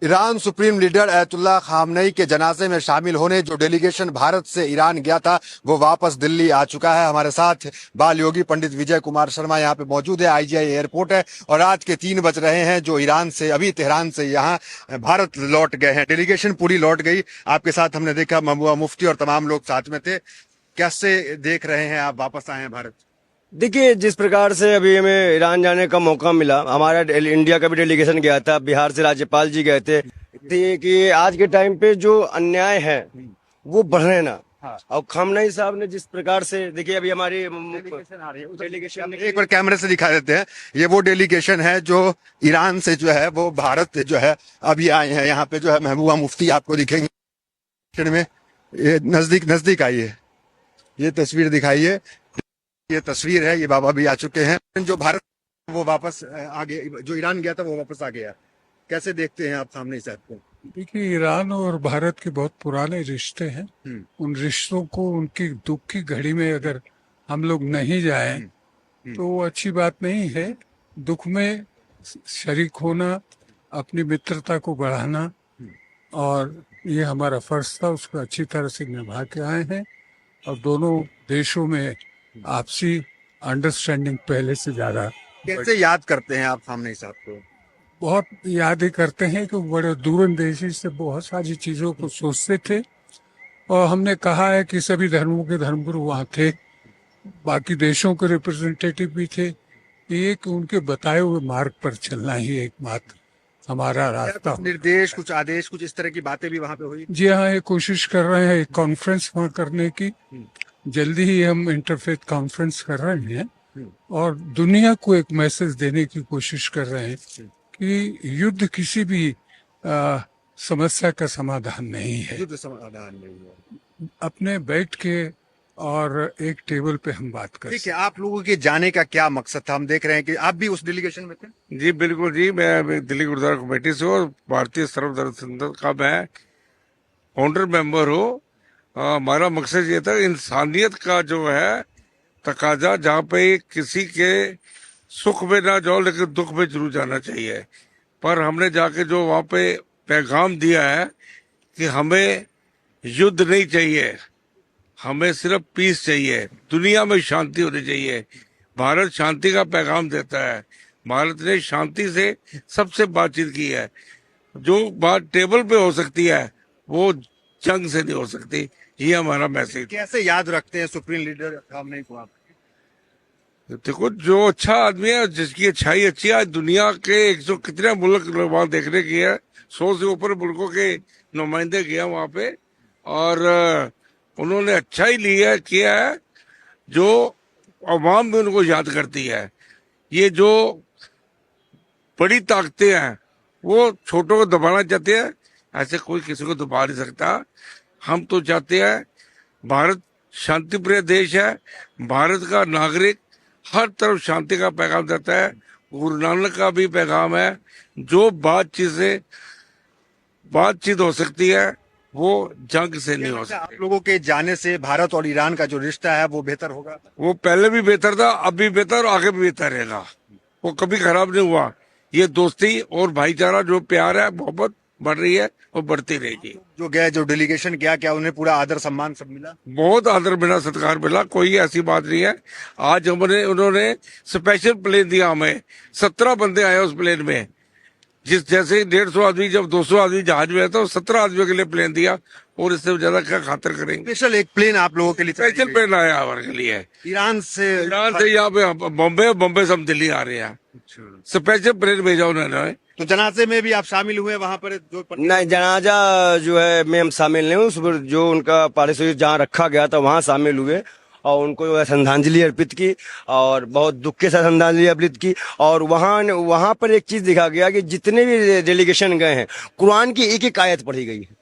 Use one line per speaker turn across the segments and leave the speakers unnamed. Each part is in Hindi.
ईरान सुप्रीम लीडर अयतुल्ला खामनेई के जनाजे में शामिल होने जो डेलीगेशन भारत से ईरान गया था वो वापस दिल्ली आ चुका है। हमारे साथ बाल योगी पंडित विजय कुमार शर्मा यहाँ पे मौजूद है। आईजीआई एयरपोर्ट है और रात के 3 बज रहे हैं। जो ईरान से अभी तेहरान से यहाँ भारत लौट गए हैं, डेलीगेशन पूरी लौट गई। आपके साथ हमने देखा महबूबा मुफ्ती और तमाम लोग साथ में थे। कैसे देख रहे हैं आप वापस आए हैं भारत?
देखिए, जिस प्रकार से अभी हमें ईरान जाने का मौका मिला, हमारा इंडिया का भी डेलीगेशन गया था, बिहार से राज्यपाल जी गए थे कि आज के टाइम पे जो अन्याय है वो बढ़े ना।
हाँ।
और खामनेई साहब ने जिस प्रकार से, देखिए अभी हमारी डेलीगेशन
एक बार कैमरे से दिखा देते हैं। ये वो डेलीगेशन है जो ईरान से जो है वो भारत जो है अभी आए हैं। यहाँ पे जो है महबूबा मुफ्ती आपको दिखेंगे में। ये नजदीक आइए, ये तस्वीर दिखाइए। ये तस्वीर है, ये बाबा भी आ चुके हैं। जो भारत वो वापस आगे, जो ईरान गया था वो वापस आ गया। कैसे देखते हैं आप खामनेई साहब को?
देखिए, ईरान और भारत के बहुत पुराने रिश्ते हैं। उन रिश्तों को उनकी दुख की घड़ी में अगर हम लोग नहीं जाएं तो वो अच्छी बात नहीं है। दुख में शरीक होना, अपनी मित्रता को बढ़ाना, और ये हमारा फर्ज था, उसको अच्छी तरह से निभा के आए हैं। और दोनों देशों में आपसी अंडरस्टैंडिंग पहले से ज्यादा।
कैसे याद करते हैं आप खामनेई साहब को?
बहुत याद ही करते हैं कि बड़े दूरंदेशी से बहुत सारी चीजों को सोचते थे। और हमने कहा है कि सभी धर्मों के धर्मगुरु वहाँ थे, बाकी देशों के रिप्रेजेंटेटिव भी थे। एक उनके बताए हुए मार्ग पर चलना ही एकमात्र हमारा रास्ता।
निर्देश, कुछ आदेश, कुछ इस तरह की बातें भी वहाँ पे हुई?
जी हाँ, ये कोशिश कर रहे हैं एक कॉन्फ्रेंस वहाँ करने की। जल्दी ही हम इंटरफेथ कॉन्फ्रेंस कर रहे हैं और दुनिया को एक मैसेज देने की कोशिश कर रहे हैं कि युद्ध किसी भी समस्या का समाधान नहीं है।
युद्ध समाधान नहीं है।
अपने बैठ के और एक टेबल पे हम बात करें।
ठीक है, आप लोगों के जाने का क्या मकसद था? हम देख रहे हैं कि आप भी उस डेलीगेशन में थे।
जी बिल्कुल जी, मैं दिल्ली गुरुद्वारा कमेटी से और भारतीय सर्वधर्म संघ का मैं फाउंडर मेंबर हूँ। हमारा मकसद ये था, इंसानियत का जो है तकाजा, जहाँ पे किसी के सुख में ना जाओ लेकिन दुख में जरूर जाना चाहिए। पर हमने जाके जो वहाँ पे पैगाम दिया है कि हमें युद्ध नहीं चाहिए, हमें सिर्फ पीस चाहिए, दुनिया में शांति होनी चाहिए। भारत शांति का पैगाम देता है। भारत ने शांति से सबसे बातचीत की है। जो बात टेबल पे हो सकती है वो जंग से नहीं हो सकती। ये हमारा मैसेज।
कैसे याद रखते हैं सुप्रीम लीडर खामनेई को आप?
देखो, जो अच्छा आदमी है, जिसकी अच्छाई अच्छी है, दुनिया के 100 कितने मुल्क वहाँ देखने की है, 100 से ऊपर मुल्कों के नुमाइंदे गए वहाँ पे, और उन्होंने अच्छा ही लिया किया है। जो अवाम भी उनको याद करती है। ये जो बड़ी ताकतें हैं वो छोटों को दबाना चाहते हैं, ऐसे कोई किसी को दबा नहीं सकता। हम तो चाहते हैं, भारत शांतिप्रिय देश है। भारत का नागरिक हर तरफ शांति का पैगाम देता है। गुरु नानक का भी पैगाम है, जो बातचीत हो सकती है वो जंग से नहीं हो सकती।
आप लोगों के जाने से भारत और ईरान का जो रिश्ता है वो बेहतर होगा?
वो पहले भी बेहतर था, अब भी बेहतर और आगे भी बेहतर रहेगा। वो कभी खराब नहीं हुआ। ये दोस्ती और भाईचारा, जो प्यार है, मोहब्बत बढ़ रही है और बढ़ती रहेगी।
जो गए, जो डेलीगेशन गया, क्या उन्हें पूरा आदर सम्मान सब मिला?
बहुत आदर मिला, सत्कार मिला, कोई ऐसी बात नहीं है। आज उन्होंने स्पेशल प्लेन दिया हमें। 17 बंदे आए उस प्लेन में। जैसे 150 आदमी, जब 200 आदमी जहाज में है तो 17 आदमियों के लिए प्लेन दिया, और इससे ज्यादा क्या खातिर करेंगे।
स्पेशल एक प्लेन आप लोगों के लिए,
स्पेशल प्लेन आया हमारे के लिए
ईरान से
यहाँ पे बॉम्बे से हम दिल्ली आ रहे हैं। स्पेशल प्लेन भेजा उन्होंने।
तो जनाजे में भी आप शामिल हुए वहाँ पर? जो
नहीं, जनाजा जो है में हम शामिल नहीं हुए। उस पर जो उनका पारिश्रमिक जहाँ रखा गया था वहाँ शामिल हुए और उनको जो है श्रद्धांजलि अर्पित की, और बहुत दुख के साथ श्रद्धांजलि अर्पित की। और वहाँ पर एक चीज दिखा गया कि जितने भी डेलीगेशन गए हैं, कुरान की एक एक आयत पढ़ी गई है।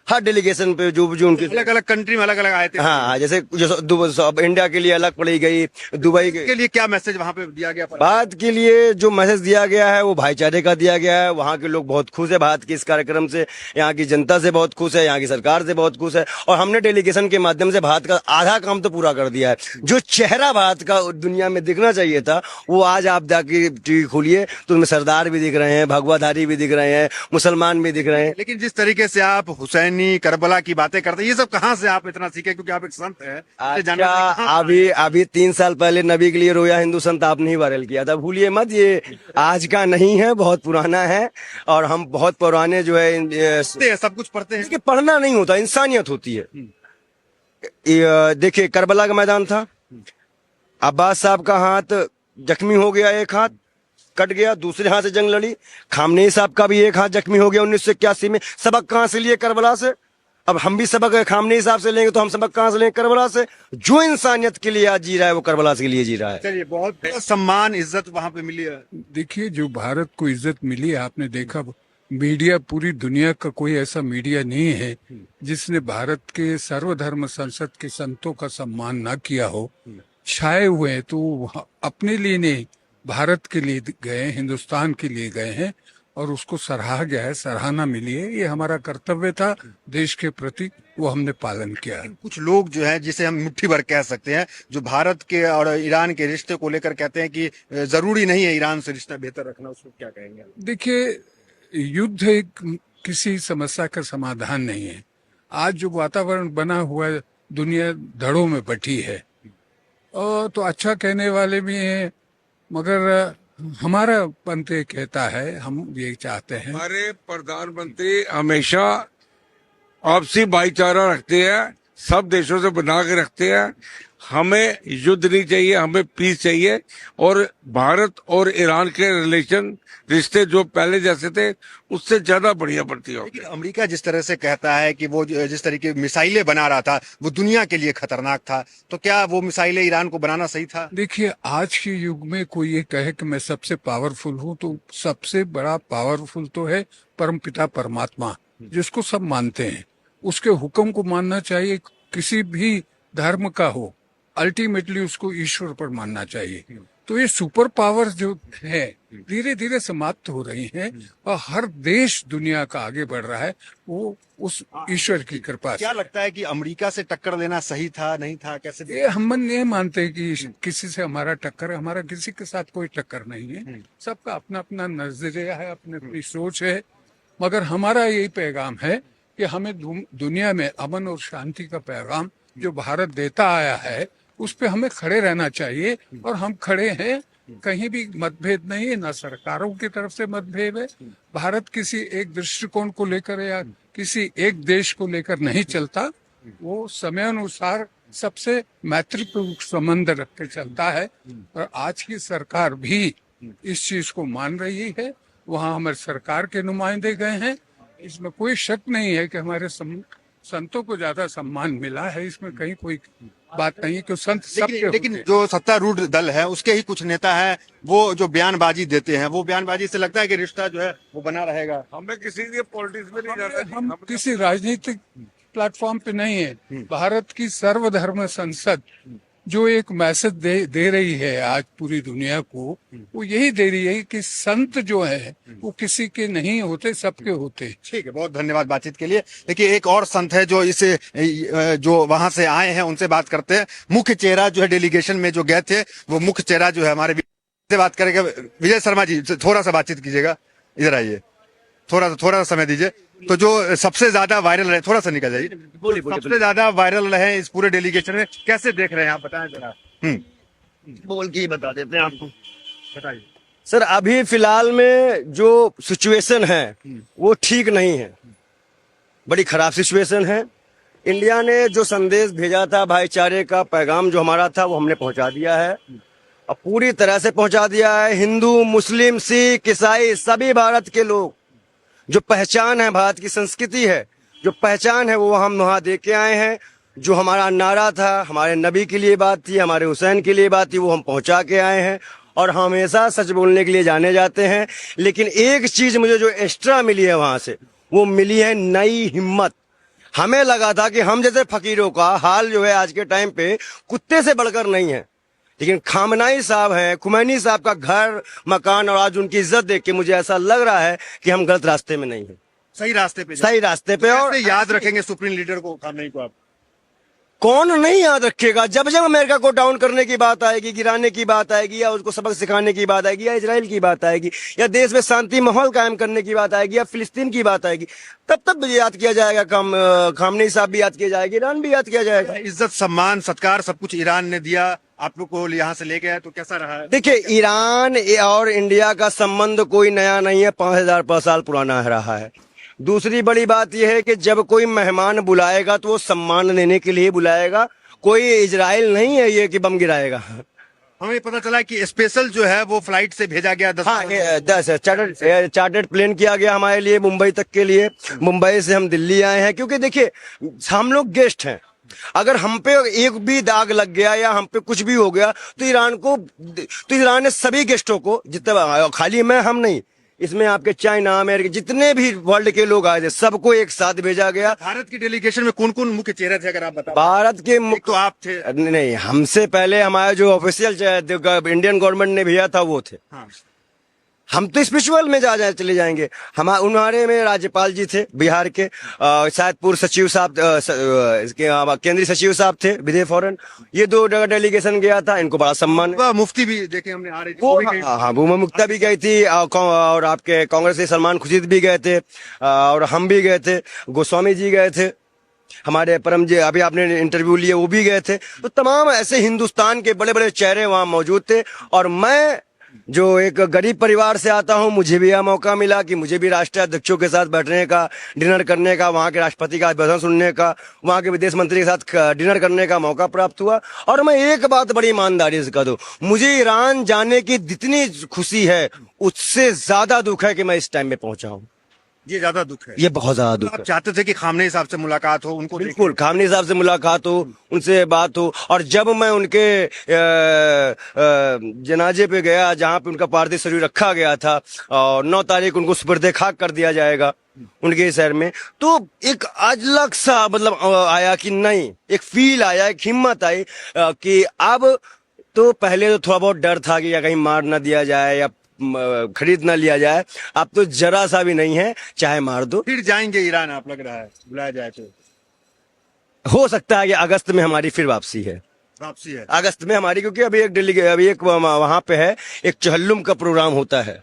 हर डेलीगेशन पे जो जो उनके
अलग अलग कंट्री में अलग अलग आए थे।
हाँ, जैसे अब इंडिया के लिए अलग पड़ी गई, दुबई
के लिए क्या मैसेज वहां पे दिया गया?
भारत के लिए जो मैसेज दिया गया है वो भाईचारे का दिया गया है। वहाँ के लोग बहुत खुश है भारत के इस कार्यक्रम से, यहाँ की जनता से बहुत खुश है, यहाँ की सरकार से बहुत खुश है। और हमने डेलीगेशन के माध्यम से भारत का आधा काम तो पूरा कर दिया है। जो चेहरा भारत का दुनिया में दिखना चाहिए था वो आज आप जाके टीवी खोलिए तो उसमें सरदार भी दिख रहे हैं, भगवाधारी भी दिख रहे हैं, मुसलमान भी दिख रहे हैं।
लेकिन जिस तरीके से आप हुसैनी करबला की बातें करते हैं, ये सब कहाँ से आप इतना सीखे? क्योंकि आप एक संत हैं।
अच्छा, अभी 3 साल पहले नबी के लिए रोया हिंदू संत आपने ही वायरल किया था, भूलिए मत। ये आज का नहीं है, बहुत पुराना है। और हम बहुत पुराने जो है
सब कुछ पढ़ते हैं।
देखिए, पढ़ना नहीं होता, इंसानियत होती है। देखिए, करबला का मैदान था, अब्बास साहब का हाथ जख्मी हो गया, एक हाथ कट गया, दूसरे हाथ से जंग लड़ी। खामनेई साहब का भी एक हाथ जख्मी हो गया 1981 में। सबक कहां से लिए? करबला से। अब हम भी सबक खामनेई साहब से लेंगे तो हम सबक कहां से लेंगे? करबला से। जो इंसानियत के लिए आज जी रहा है वो करबला के लिए जी रहा है।
चलिए, बहुत सम्मान इज्जत वहां पे मिली है।
देखिए, जो भारत को इज्जत मिली है, आपने देखा मीडिया, पूरी दुनिया का कोई ऐसा मीडिया नहीं है जिसने भारत के सर्वधर्म संसद के संतों का सम्मान ना किया हो। छाए हुए हैं तो अपने लिए नहीं, भारत के लिए गए, हिंदुस्तान के लिए गए हैं और उसको सराहा गया है, सराहना मिली है। ये हमारा कर्तव्य था देश के प्रति, वो हमने पालन किया है।
कुछ लोग जो है, जिसे हम मुट्ठी भर कह सकते हैं, जो भारत के और ईरान के रिश्ते को लेकर कहते हैं कि जरूरी नहीं है ईरान से रिश्ता बेहतर रखना, उसको क्या कहेंगे?
देखिए, युद्ध एक किसी समस्या का समाधान नहीं है। आज जो वातावरण बना हुआ है, दुनिया धड़ों में बटी है। तो अच्छा कहने वाले भी हैं, मगर हमारा पंथ ये कहता है, हम ये चाहते हैं।
हमारे प्रधानमंत्री हमेशा आपसी भाईचारा रखते हैं, सब देशों से बना के रखते हैं। हमें युद्ध नहीं चाहिए, हमें पीस चाहिए। और भारत और ईरान के रिश्ते जो पहले जैसे थे उससे ज्यादा बढ़िया बढ़ती हो।
लेकिन अमेरिका जिस तरह से कहता है कि वो जिस तरीके मिसाइलें बना रहा था वो दुनिया के लिए खतरनाक था, तो क्या वो मिसाइलें ईरान को बनाना सही था?
देखिए, आज के युग में कोई ये कहे कि मैं सबसे पावरफुल हूँ, तो सबसे बड़ा पावरफुल तो है परमपिता परमात्मा, जिसको सब मानते हैं। उसके हुक्म को मानना चाहिए, किसी भी धर्म का हो, अल्टीमेटली उसको ईश्वर पर मानना चाहिए। तो ये सुपर पावर जो है धीरे धीरे समाप्त हो रही हैं और हर देश दुनिया का आगे बढ़ रहा है, वो उस ईश्वर की कृपा से।
क्या लगता है कि अमेरिका से टक्कर लेना सही था, नहीं था, कैसे?
ये हम नहीं मानते कि किसी से हमारा टक्कर है, हमारा किसी के साथ कोई टक्कर नहीं है। सबका अपना अपना नजरिया है, अपनी अपनी सोच है। मगर हमारा यही पैगाम है कि हमें दुनिया में अमन और शांति का पैगाम जो भारत देता आया है उस पे हमें खड़े रहना चाहिए। और हम खड़े हैं, कहीं भी मतभेद नहीं है, ना सरकारों की तरफ से मतभेद है। भारत किसी एक दृष्टिकोण को लेकर या किसी एक देश को लेकर नहीं चलता, वो समय अनुसार सबसे मैत्रीपूर्ण संबंध रख के चलता है। और आज की सरकार भी इस चीज को मान रही है। वहाँ हमारे सरकार के नुमाइंदे गए हैं, इसमें कोई शक नहीं है कि हमारे संतों को ज्यादा सम्मान मिला है। इसमें कहीं कोई बात नहीं है कि संत सबके
लेकिन जो सत्तारूढ़ दल है उसके ही कुछ नेता है, वो जो बयानबाजी देते हैं, वो बयानबाजी से लगता है कि रिश्ता जो है वो बना रहेगा।
हमें किसी के पॉलिटिक्स में नहीं जाना।
हम किसी राजनीतिक प्लेटफॉर्म पे नहीं है। भारत की सर्वधर्म संसद जो एक मैसेज दे रही है आज पूरी दुनिया को, वो यही दे रही है कि संत जो है वो किसी के नहीं होते, सबके होते।
ठीक है, बहुत धन्यवाद बातचीत के लिए। देखिए, एक और संत है जो जो वहां से आए हैं, उनसे बात करते हैं। मुख्य चेहरा जो है डेलीगेशन में जो गए थे, वो मुख्य चेहरा जो है हमारे से बात करेंगे। विजय शर्मा जी, थोड़ा सा बातचीत कीजिएगा, इधर आइए, थोड़ा सा समय दीजिए। तो जो सबसे ज्यादा वायरल है, थोड़ा सा निकल जाइए, सबसे ज्यादा वायरल रहे इस पूरे डेलीगेशन में, कैसे देख रहे हैं आप, बताएं जरा।
बोल के ही बता देते हैं आपको।
बताइए
सर, अभी फिलहाल में जो सिचुएशन है वो ठीक नहीं है, बड़ी खराब सिचुएशन है। इंडिया ने जो संदेश भेजा था, भाईचारे का पैगाम जो हमारा था, वो हमने पहुंचा दिया है और पूरी तरह से पहुंचा दिया है। हिंदू, मुस्लिम, सिख, ईसाई, सभी भारत के लोग, जो पहचान है, भारत की संस्कृति है, जो पहचान है, वो हम वहाँ दे के आए हैं। जो हमारा नारा था, हमारे नबी के लिए बात थी, हमारे हुसैन के लिए बात थी, वो हम पहुंचा के आए हैं। और हमेशा सच बोलने के लिए जाने जाते हैं। लेकिन एक चीज मुझे जो एक्स्ट्रा मिली है वहां से, वो मिली है नई हिम्मत। हमें लगा था कि हम जैसे फकीरों का हाल जो है आज के टाइम पे कुत्ते से बढ़कर नहीं है, लेकिन खामनाई साहब हैं, खुमैनी साहब का घर मकान और आज उनकी इज्जत देख के मुझे ऐसा लग रहा है कि हम गलत रास्ते में नहीं हैं,
सही रास्ते पे
सही रास्ते पे। और
कैसे याद रखेंगे सुप्रीम लीडर को, खामनेई को आप?
कौन नहीं याद रखेगा? जब जब अमेरिका को डाउन करने की बात आएगी, गिराने की बात आएगी, या उसको सबक सिखाने की बात आएगी, या इजराइल की बात आएगी, या देश में शांति माहौल कायम करने की बात आएगी, या फिलिस्तीन की बात आएगी, तब तब याद किया जाएगा। खामनेई साहब भी याद किया जाएगा, ईरान भी याद किया जाएगा।
इज्जत सम्मान सत्कार सब कुछ ईरान ने दिया, आप लोग को यहाँ से लेके आए, तो कैसा रहा है?
देखिए, ईरान और इंडिया का संबंध कोई नया नहीं है, 5000 साल पुराना रहा है। दूसरी बड़ी बात यह है कि जब कोई मेहमान बुलाएगा तो वो सम्मान देने के लिए बुलाएगा, कोई इजराइल नहीं है ये कि बम गिराएगा।
हमें पता चला कि स्पेशल जो है वो फ्लाइट से भेजा गया 10।
हाँ, 10 चार्टर्ड प्लेन किया गया हमारे लिए मुंबई तक के लिए। मुंबई से हम दिल्ली आए हैं, क्योंकि देखिए हम लोग गेस्ट हैं। अगर हम पे एक भी दाग लग गया या हम पे कुछ भी हो गया तो ईरान ने सभी गेस्टों को, जितने खाली मैं हम नहीं, इसमें आपके चाइना अमेरिका जितने भी वर्ल्ड के लोग आए थे सबको एक साथ भेजा गया।
भारत की डेलीगेशन में कौन कौन मुख्य चेहरे थे, अगर आप बताओ?
भारत के
एक तो आप थे।
नहीं, हमसे पहले हमारे जो ऑफिशियल इंडियन गवर्नमेंट ने भेजा था वो थे।
हाँ।
हम तो स्पिरिचुअल में चले जाएंगे। हमारे में राज्यपाल जी थे बिहार के, शायद पूर्व सचिव साहब, केंद्रीय सचिव साहब थे विदेश फॉरेन। ये 2 जगह डेलीगेशन गया था, इनको बड़ा सम्मान है।
मुफ्ती भी देखे हमने आ रही थी,
वो
वो भी गई।
हाँ, भूमा मुक्ता भी गई थी, और आपके कांग्रेस के सलमान खुर्शीद भी गए थे, और हम भी गए थे, गोस्वामी जी गए थे, हमारे परम जी अभी आपने इंटरव्यू लिए वो भी गए थे। तो तमाम ऐसे हिंदुस्तान के बड़े बड़े चेहरे वहां मौजूद थे। और मैं जो एक गरीब परिवार से आता हूं, मुझे भी यह मौका मिला कि मुझे भी राष्ट्रीय अध्यक्षों के साथ बैठने का, डिनर करने का, वहां के राष्ट्रपति का भाषण सुनने का, वहां के विदेश मंत्री के साथ डिनर करने का मौका प्राप्त हुआ। और मैं एक बात बड़ी ईमानदारी से कह दूं, मुझे ईरान जाने की जितनी खुशी है उससे ज्यादा दुख है कि मैं इस टाइम में पहुंचा हूं।
ये ज्यादा दुख है।
ये बहुत ज्यादा दुख
आप
है।
चाहते थे कि खामनेई साहब से मुलाकात हो, उनको
बिल्कुल, खामनेई साहब से मुलाकात हो, उनसे बात हो। और जब मैं उनके जनाजे पे गया जहां पे उनका पार्थिव शरीर रखा गया था, और 9 तारीख उनको सुपुर्दे खाक कर दिया जाएगा उनके शहर में, तो एक अलग सा मतलब आया कि नहीं, एक फील आया, एक हिम्मत आई कि अब तो पहले तो थोड़ा बहुत डर था कि या कहीं मार ना दिया जाए या खरीद ना लिया जाए, अब तो जरा सा भी नहीं है, चाहे मार दो।
फिर जाएंगे ईरान, आप लग रहा है, बुलाया जाए तो?
हो सकता है कि अगस्त में हमारी फिर वापसी है।
वापसी है
अगस्त में हमारी, क्योंकि अभी एक वहां पे है, एक चहल्लुम का प्रोग्राम होता है,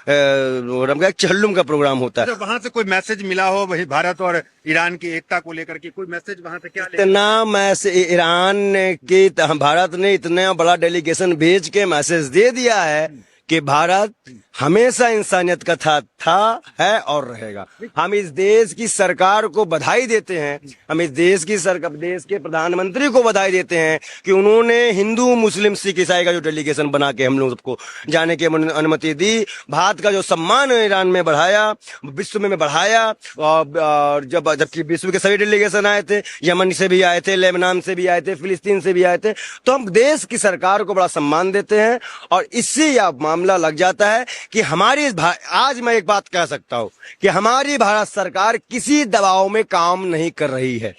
एक चहल्लुम का प्रोग्राम होता है।
वहां से कोई मैसेज मिला हो वही भारत और ईरान की एकता को लेकर के, कोई मैसेज वहां से क्या
इतना मैसेज ईरान की, भारत ने इतना बड़ा डेलीगेशन भेज के मैसेज दे दिया है कि भारत हमेशा इंसानियत का था है और रहेगा। हम इस देश की सरकार को बधाई देते हैं, हम इस देश की सरकार, देश के प्रधानमंत्री को बधाई देते हैं कि उन्होंने हिंदू मुस्लिम सिख ईसाई का जो डेलीगेशन बना के हम लोग सबको जाने की अनुमति दी। भारत का जो सम्मान ईरान में बढ़ाया, विश्व में बढ़ाया। और जबकि विश्व के सभी डेलीगेशन आए थे, यमन से भी आए थे, लेबनान से भी आए थे, फिलिस्तीन से भी आए थे, तो हम देश की सरकार को बड़ा सम्मान देते हैं। और इससे यह मामला लग जाता है कि हमारी आज मैं एक बात कह सकता हूं कि हमारी भारत सरकार किसी दबाव में काम नहीं कर रही है।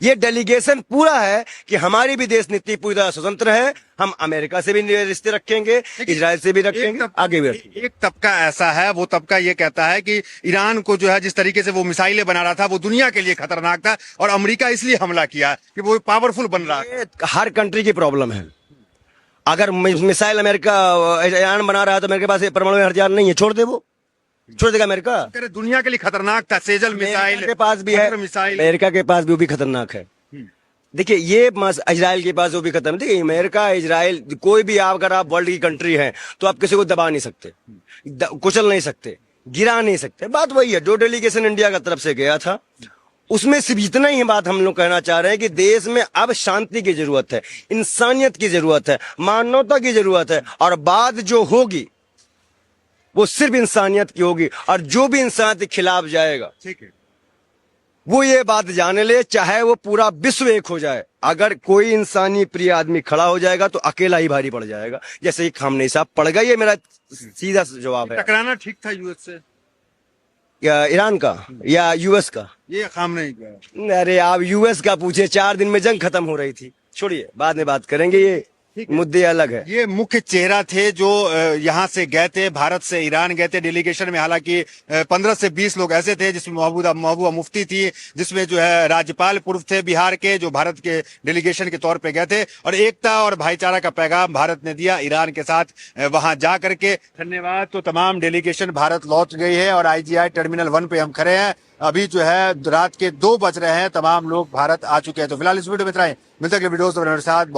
ये डेलीगेशन पूरा है कि हमारी भी देश नीति पूरी तरह स्वतंत्र है। हम अमेरिका से भी रिश्ते रखेंगे, इजराइल से भी रखेंगे, आगे भी रखेंगे।
एक तबका ऐसा है, वो तबका ये कहता है कि ईरान को जो है जिस तरीके से वो मिसाइलें बना रहा था वो दुनिया के लिए खतरनाक था, और अमेरिका इसलिए हमला किया कि वो पावरफुल बन रहा है।
हर कंट्री की प्रॉब्लम है। अगर मिसाइल अमेरिका ईरान बना रहा है तो अमेरिका के पास परमाणु हथियार नहीं है, छोड़ देगा अमेरिका।
दुनिया के लिए खतरनाक था, सेजल मिसाइल
के पास भी है,
मिसाइल
अमेरिका के पास भी वो भी खतरनाक है। देखिए, ये इजराइल के पास वो भी खतरनाक। देखिए, अमेरिका, इजराइल, कोई भी अगर आप वर्ल्ड की कंट्री हैं तो आप किसी को दबा नहीं सकते, कुचल नहीं सकते, गिरा नहीं सकते। बात वही है, जो डेलीगेशन इंडिया की तरफ से गया था उसमें सिर्फ इतना ही बात हम लोग कहना चाह रहे हैं कि देश में अब शांति की जरूरत है, इंसानियत की जरूरत है, मानवता की जरूरत है। और बात जो होगी वो सिर्फ इंसानियत की होगी, और जो भी इंसानियत के खिलाफ जाएगा,
ठीक है,
वो ये बात जाने ले, चाहे वो पूरा विश्व एक हो जाए, अगर कोई इंसानी प्रिय आदमी खड़ा हो जाएगा तो अकेला ही भारी पड़ जाएगा, जैसे ही खामनेई साहब पड़ गए। ये मेरा सीधा जवाब है।
टकराना ठीक था यूएस से?
ईरान का या यूएस का?
ये खामनेई का।
अरे आप यूएस का पूछे, 4 दिन में जंग खत्म हो रही थी। छोड़िए, बाद में बात करेंगे, ये मुद्दे अलग है।
ये मुख्य चेहरा थे जो यहाँ से गए थे, भारत से ईरान गए थे डेलीगेशन में। हालांकि 15 से 20 लोग ऐसे थे जिसमें महबूबा मुफ्ती थी, जिसमें जो है राज्यपाल पूर्व थे बिहार के, जो भारत के डेलीगेशन के तौर पे गए थे। और एकता और भाईचारा का पैगाम भारत ने दिया ईरान के साथ वहां जा करके। धन्यवाद। तो तमाम डेलीगेशन भारत लौट गई है और IGI टर्मिनल 1 पे हम खड़े हैं। अभी जो है रात के 2 बज रहे हैं, तमाम लोग भारत आ चुके हैं। तो फिलहाल इस वीडियो में इतना ही। मिलते हैं अगले वीडियोस में मेरे साथ। बहुत